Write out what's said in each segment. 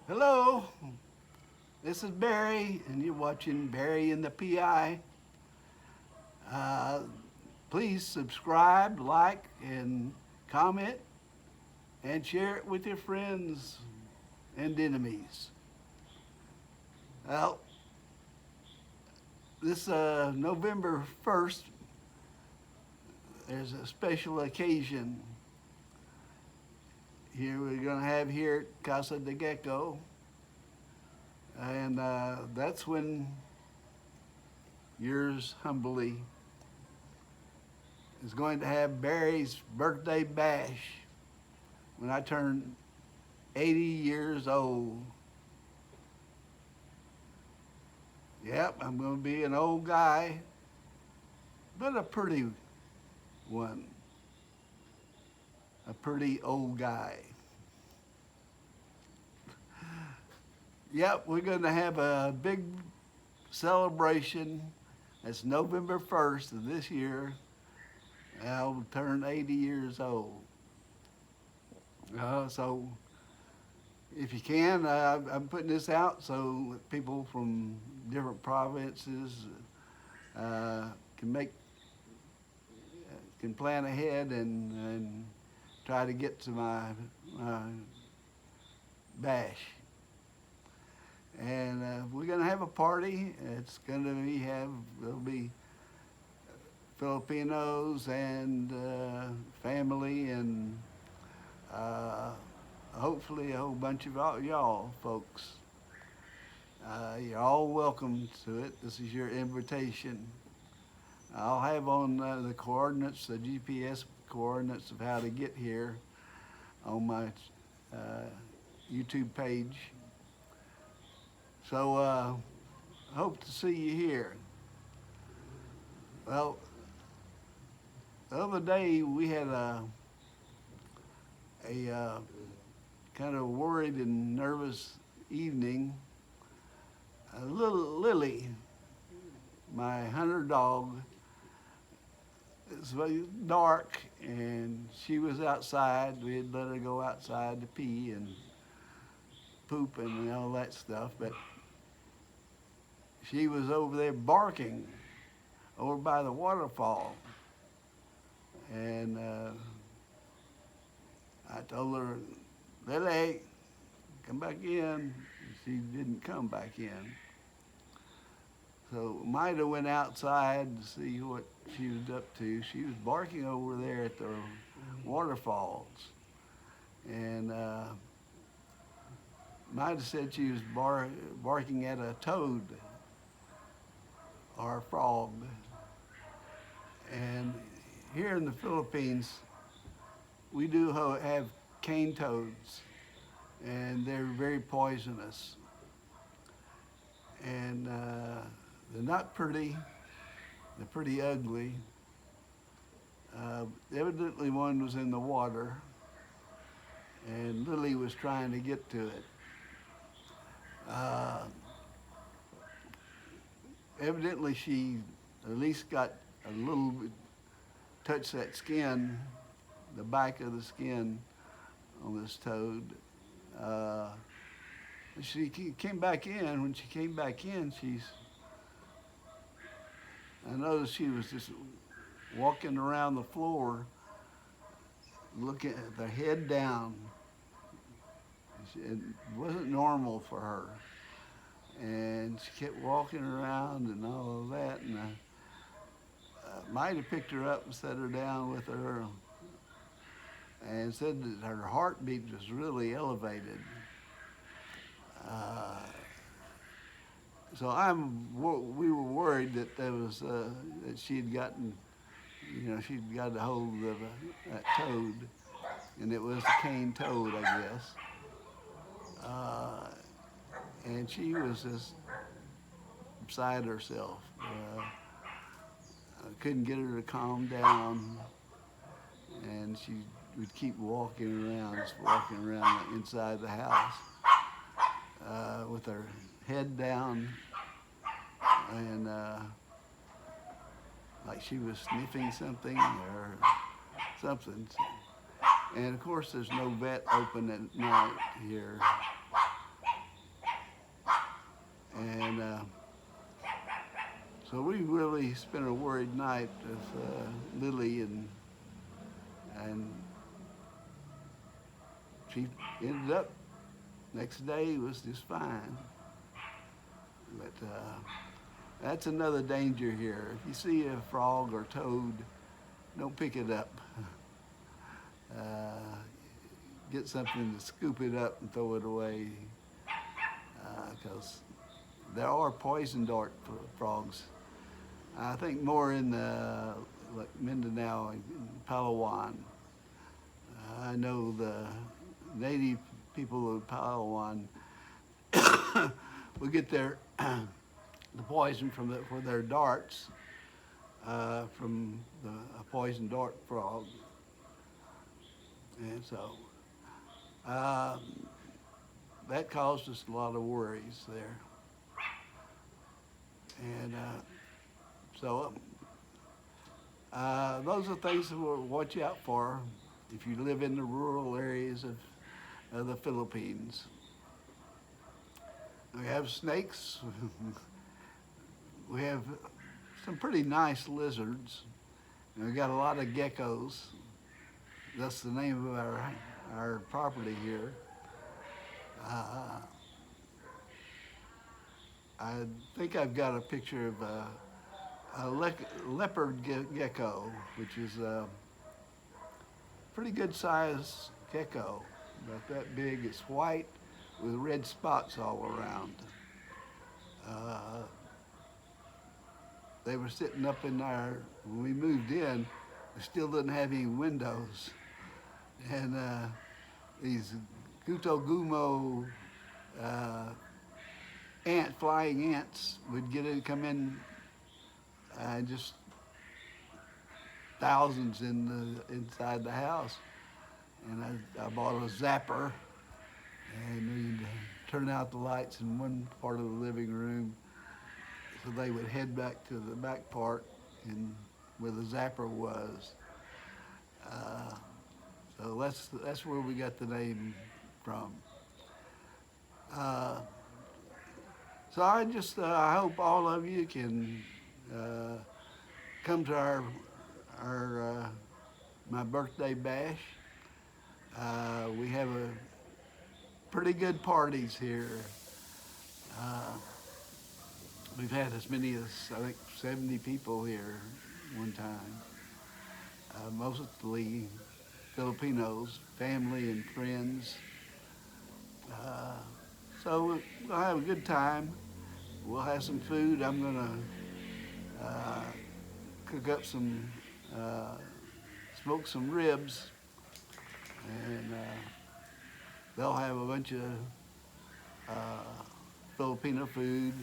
Hello, this is Barry, and you're watching Barry and the PI. Uh, Please subscribe, like, and comment, and share it with your friends and enemies. Well, this November 1st, there's a special occasion here we're going to have here at Casa de Gecko, and that's when yours humbly is going to have Barry's birthday bash when I turn 80 years old. Yep, I'm going to be an old guy, but a pretty one. A pretty old guy. Yep, we're going to have a big celebration. It's November 1st of this year. I'll turn 80 years old. So if you can, I'm putting this out so people from different provinces can make can plan ahead and try to get to my bash. And we're gonna have a party. It's gonna be there'll be Filipinos and family and hopefully a whole bunch of y'all folks. You're all welcome to it. This is your invitation. I'll have on the coordinates, the GPS coordinates of how to get here on my YouTube page. So hope to see you here. Well, the other day we had a kind of worried and nervous evening. Little Lilly, my hunter dog, it's very dark and she was outside. We had let her go outside to pee and poop and all that stuff, but she was over there barking over by the waterfall. And I told her, Lily, come back in. She didn't come back in. So Mida went outside to see what she was up to. She was barking over there at the waterfalls. And Mida said she was barking at a toad or a frog. And here in the Philippines, we do have cane toads, and they're very poisonous. And they're not pretty, they're pretty ugly. Evidently one was in the water, and Lily was trying to get to it. Evidently she at least got a little bit, touched that skin, the back of the skin on this toad. She came back in. When she came back in, I noticed she was just walking around the floor, looking at her head down. It wasn't normal for her. And she kept walking around and all of that. And I might have picked her up and set her down with her and said that her heartbeat was really elevated. So we were worried that there was that she'd gotten, she'd got a hold of that toad, and it was a cane toad, I guess. And she was just beside herself. I couldn't get her to calm down, and she would keep walking around, just walking around inside the house with her head down and like she was sniffing something or something. And of course there's no vet open at night here. And so we really spent a worried night with Lilly, and she ended up next day was just fine. But that's another danger here. If you see a frog or toad, don't pick it up. Uh, get something to scoop it up and throw it away, because there are poison dart frogs. I think more in like Mindanao and Palawan. I know the native people of Palawan will get their the poison for their darts from a poison dart frog, and so that caused us a lot of worries there. And so those are things to watch out for if you live in the rural areas of the Philippines. We have snakes. We have some pretty nice lizards. And we got a lot of geckos. That's the name of our property here. I think I've got a picture of a leopard gecko, which is a pretty good sized gecko, about that big. It's white with red spots all around. They were sitting up in our, when we moved in, we still didn't have any windows. And these guto-gumo flying ants would come in, just thousands inside the house. And I bought a zapper, and we'd turn out the lights in one part of the living room, so they would head back to the back part and where the zapper was. So that's where we got the name from. So I hope all of you can come to my birthday bash. We have a pretty good parties here. We've had as many as, I think, 70 people here one time. Mostly Filipinos, family and friends. So we'll have a good time. We'll have some food. I'm gonna cook up smoke some ribs, and they'll have a bunch of Filipino food.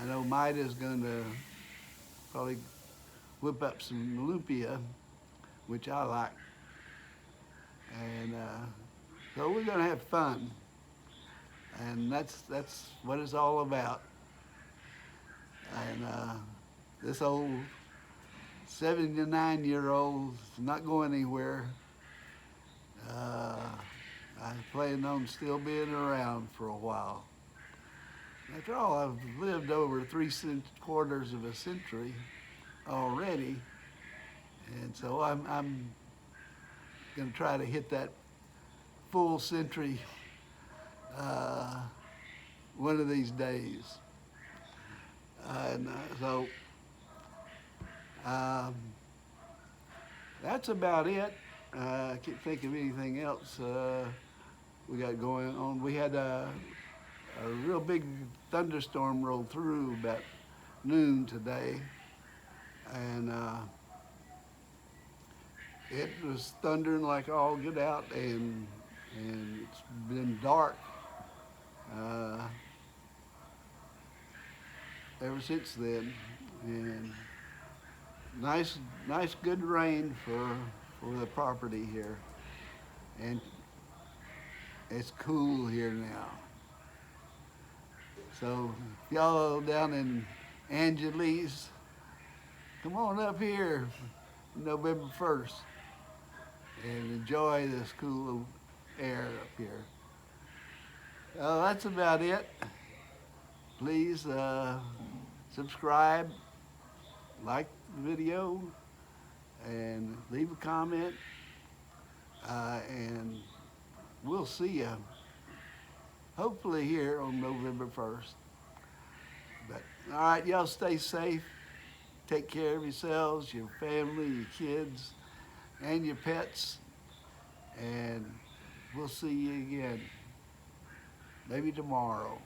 I know Maida's gonna probably whip up some lumpia, which I like. And so we're gonna have fun. And that's what it's all about. And this old 79-year-old is not going anywhere. I plan on still being around for a while. After all, I've lived over 3/4 of a century already, and so I'm going to try to hit that full century one of these days. And so that's about it. I can't think of anything else we got going on. We had a real big thunderstorm roll through about noon today, and it was thundering like all get out, and it's been dark ever since then. And nice good rain for the property here, and it's cool here now. So y'all down in Angeles, come on up here November 1st and enjoy this cool air up here. That's about it. please subscribe, like the video, and leave a comment. And we'll see you hopefully here on November 1st. But all right, y'all stay safe. Take care of yourselves, your family, your kids, and your pets. And we'll see you again, maybe tomorrow.